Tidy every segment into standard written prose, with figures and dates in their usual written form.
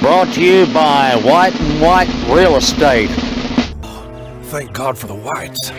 Brought to you by White and White Real Estate. Thank God for the whites.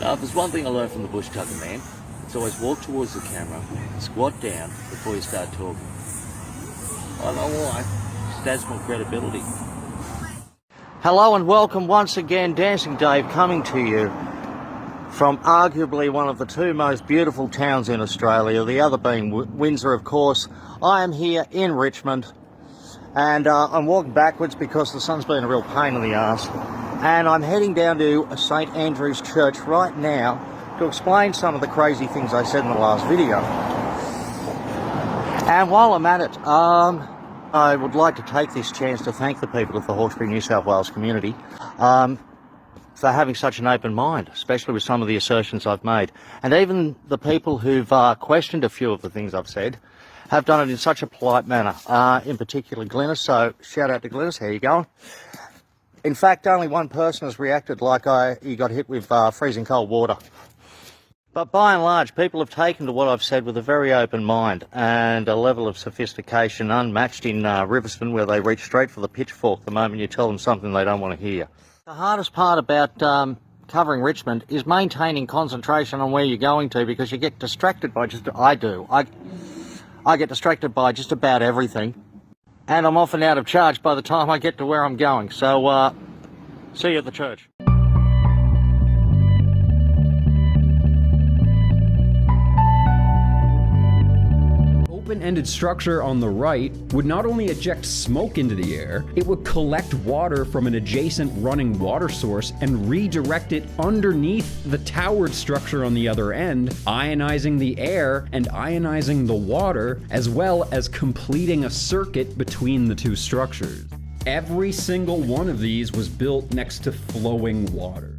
Now, if there's one thing I learned from the bush tucker man, it's always walk towards the camera, squat down before you start talking. I don't know why. Just adds more credibility. Hello and welcome once again, Dancing Dave coming to you from arguably one of the two most beautiful towns in Australia, the other being Windsor, of course. I am here in Richmond, and I'm walking backwards because the sun's been a real pain in the arse. And I'm heading down to St Andrew's Church right now to explain some of the crazy things I said in the last video. And while I'm at it, I would like to take this chance to thank the people of the Hawkesbury, New South Wales community for having such an open mind, especially with some of the assertions I've made. And even the people who've questioned a few of the things I've said have done it in such a polite manner, in particular Glennis. So shout out to Glennis, how you going? In fact, only one person has reacted like he got hit with freezing cold water. But by and large, people have taken to what I've said with a very open mind and a level of sophistication unmatched in Riverstone, where they reach straight for the pitchfork the moment you tell them something they don't want to hear. The hardest part about covering Richmond is maintaining concentration on where you're going to, because you get distracted by I get distracted by just about everything. And I'm often out of charge by the time I get to where I'm going. So, see you at the church. Open-ended structure on the right would not only eject smoke into the air, it would collect water from an adjacent running water source and redirect it underneath the towered structure on the other end, ionizing the air and ionizing the water, as well as completing a circuit between the two structures. Every single one of these was built next to flowing water.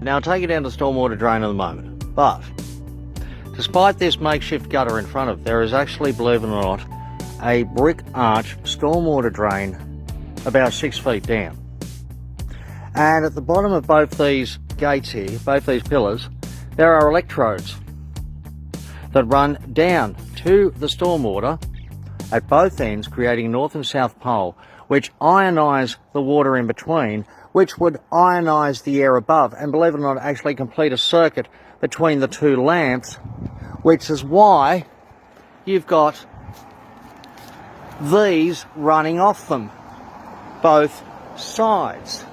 Now, I'll take you down to the stormwater drain in a moment, but despite this makeshift gutter in front of, there is actually, believe it or not, a brick arch stormwater drain about 6 feet down. And at the bottom of both these gates here, both these pillars, there are electrodes that run down to the stormwater at both ends, creating a north and south pole, which ionise the water in between, which would ionise the air above, and believe it or not, actually complete a circuit between the two lamps, which is why you've got these running off them, both sides.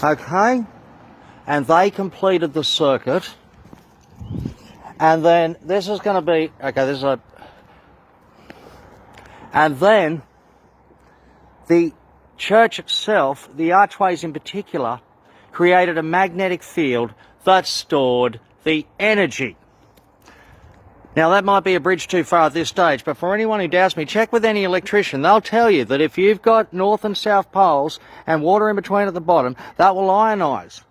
Okay? And they completed the circuit, and then this is going to be, okay, this is a, and then the church itself, the archways in particular, created a magnetic field that stored the energy. Now, that might be a bridge too far at this stage, but for anyone who doubts me, check with any electrician. They'll tell you that if you've got north and south poles and water in between at the bottom, that will ionise,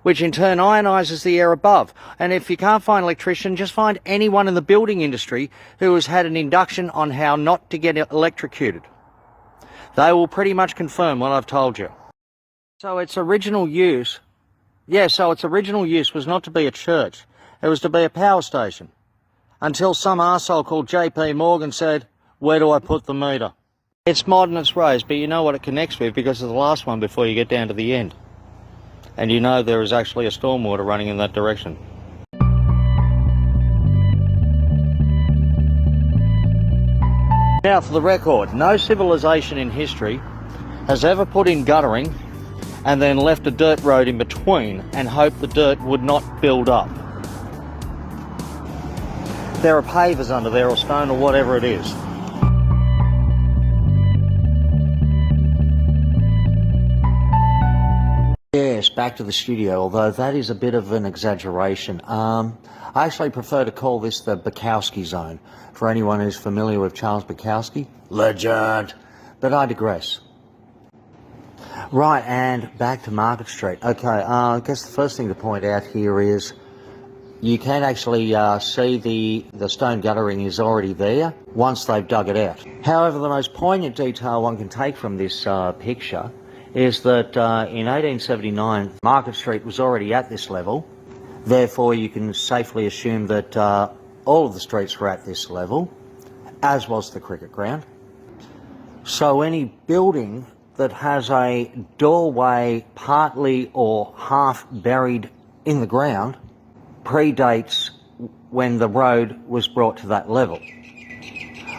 which in turn ionises the air above. And if you can't find an electrician, just find anyone in the building industry who has had an induction on how not to get electrocuted. They will pretty much confirm what I've told you. So its original use, its original use was not to be a church. It was to be a power station. Until some arsehole called JP Morgan said, where do I put the meter? It's modern, it's raised, but you know what it connects with because it's the last one before you get down to the end. And you know there is actually a stormwater running in that direction. Now, for the record, no civilization in history has ever put in guttering and then left a dirt road in between and hoped the dirt would not build up. There are pavers under there or stone or whatever it is. Yes, back to the studio, although that is a bit of an exaggeration. I actually prefer to call this the Bukowski zone, for anyone who's familiar with Charles Bukowski. Legend! But I digress. Right, and back to Market Street. Okay, I guess the first thing to point out here is you can actually see the stone guttering is already there once they've dug it out. However, the most poignant detail one can take from this picture is that in 1879, Market Street was already at this level. Therefore, you can safely assume that all of the streets were at this level, as was the cricket ground. So any building that has a doorway partly or half buried in the ground predates when the road was brought to that level.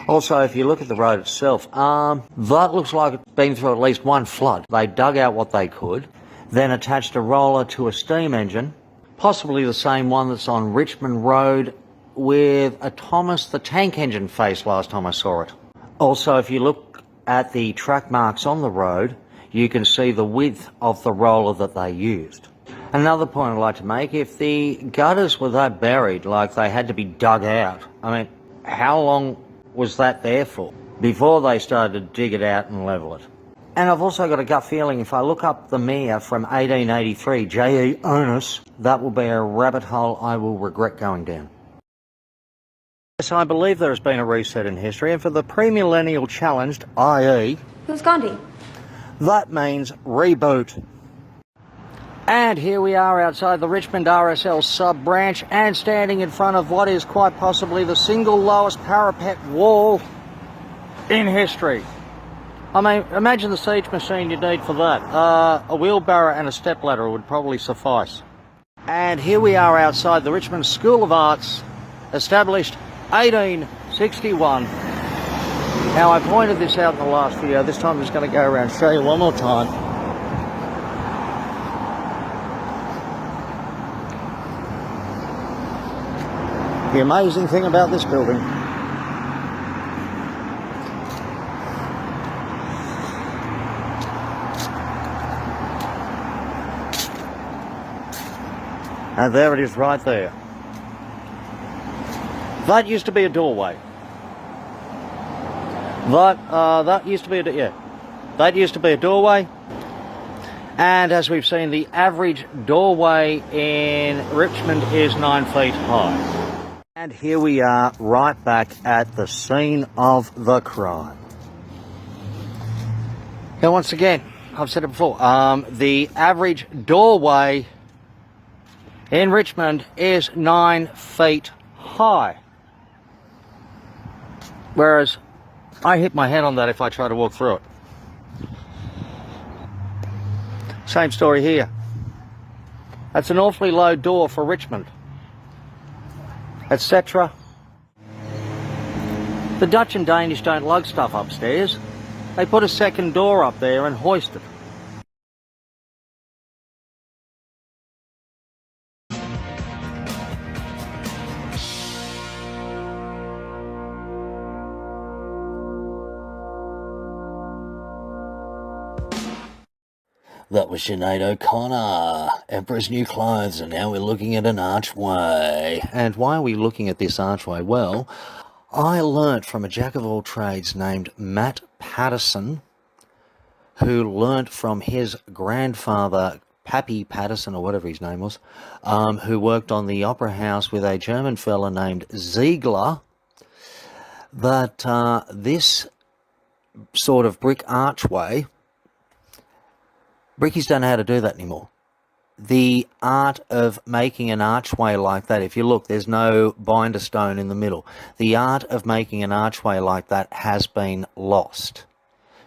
Also, if you look at the road itself, that looks like it's been through at least one flood. They dug out what they could, then attached a roller to a steam engine, possibly the same one that's on Richmond Road with a Thomas the Tank Engine face last time I saw it. Also, if you look at the track marks on the road, you can see the width of the roller that they used. Another point I'd like to make, if the gutters were that buried, like they had to be dug out, I mean, how long was that there for before they started to dig it out and level it? And I've also got a gut feeling if I look up the mayor from 1883, J.E. Onus, that will be a rabbit hole I will regret going down. Yes, I believe there has been a reset in history, and for the premillennial challenged, i.e. Who's Gandhi? that means reboot. And here we are outside the Richmond RSL sub-branch and standing in front of what is quite possibly the single lowest parapet wall in history. I mean, imagine the siege machine you'd need for that. A wheelbarrow and a stepladder would probably suffice. And here we are outside the Richmond School of Arts, established 1861. Now, I pointed this out in the last video. This time I'm just going to go around and show you one more time. The amazing thing about this building. And there it is right there. That used to be a doorway. That used to be that used to be a doorway. And as we've seen, the average doorway in Richmond is 9 feet high. And here we are right back at the scene of the crime. Now once again, I've said it before, the average doorway in Richmond is 9 feet high. Whereas I hit my head on that if I try to walk through it. Same story here. That's an awfully low door for Richmond, etc. The Dutch and Danish don't lug stuff upstairs. They put a second door up there and hoist it. That was Sinead O'Connor, Emperor's New Clothes, and now we're looking at an archway. And why are we looking at this archway? Well, I learnt from a jack of all trades named Matt Patterson, who learnt from his grandfather, Pappy Patterson, or whatever his name was, who worked on the Opera House with a German fella named Ziegler, that this sort of brick archway, brickies don't know how to do that anymore. The art of making an archway like that, if you look, there's no binder stone in the middle. The art of making an archway like that has been lost.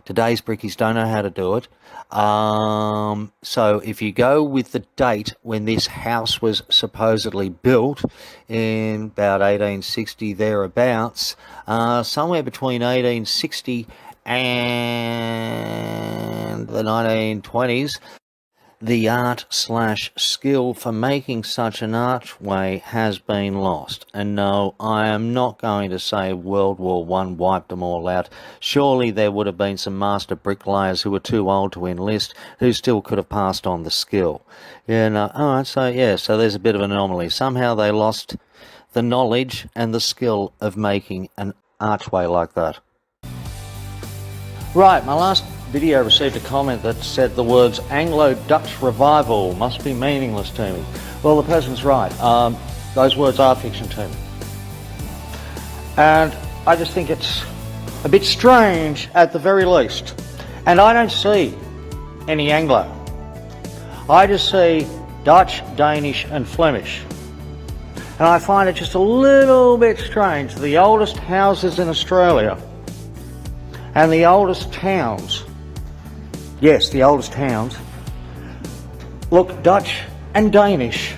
Today's brickies don't know how to do it. So if you go with the date when this house was supposedly built, in about 1860 thereabouts, somewhere between 1860 and the 1920s, the art/skill for making such an archway has been lost. And no, I am not going to say World War I wiped them all out. Surely there would have been some master bricklayers who were too old to enlist, who still could have passed on the skill. Alright, so there's a bit of an anomaly. Somehow they lost the knowledge and the skill of making an archway like that. Right, my last video received a comment that said the words Anglo-Dutch revival must be meaningless to me. Well, the person's right. Those words are fiction to me. And I just think it's a bit strange at the very least. And I don't see any Anglo. I just see Dutch, Danish and Flemish. And I find it just a little bit strange. The oldest houses in Australia and the oldest towns, yes, the oldest towns, look Dutch and Danish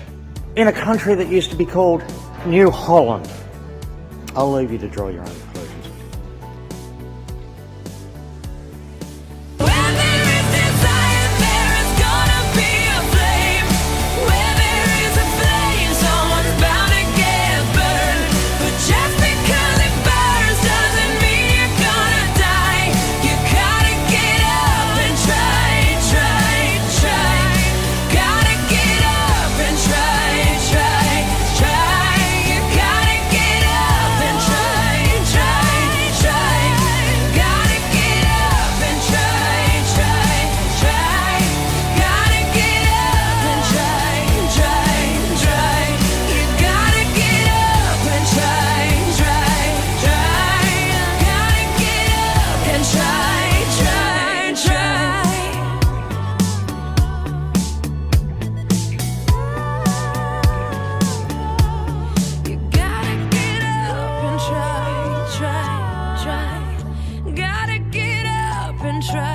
in a country that used to be called New Holland. I'll leave you to draw your own conclusions. Try, gotta get up and try.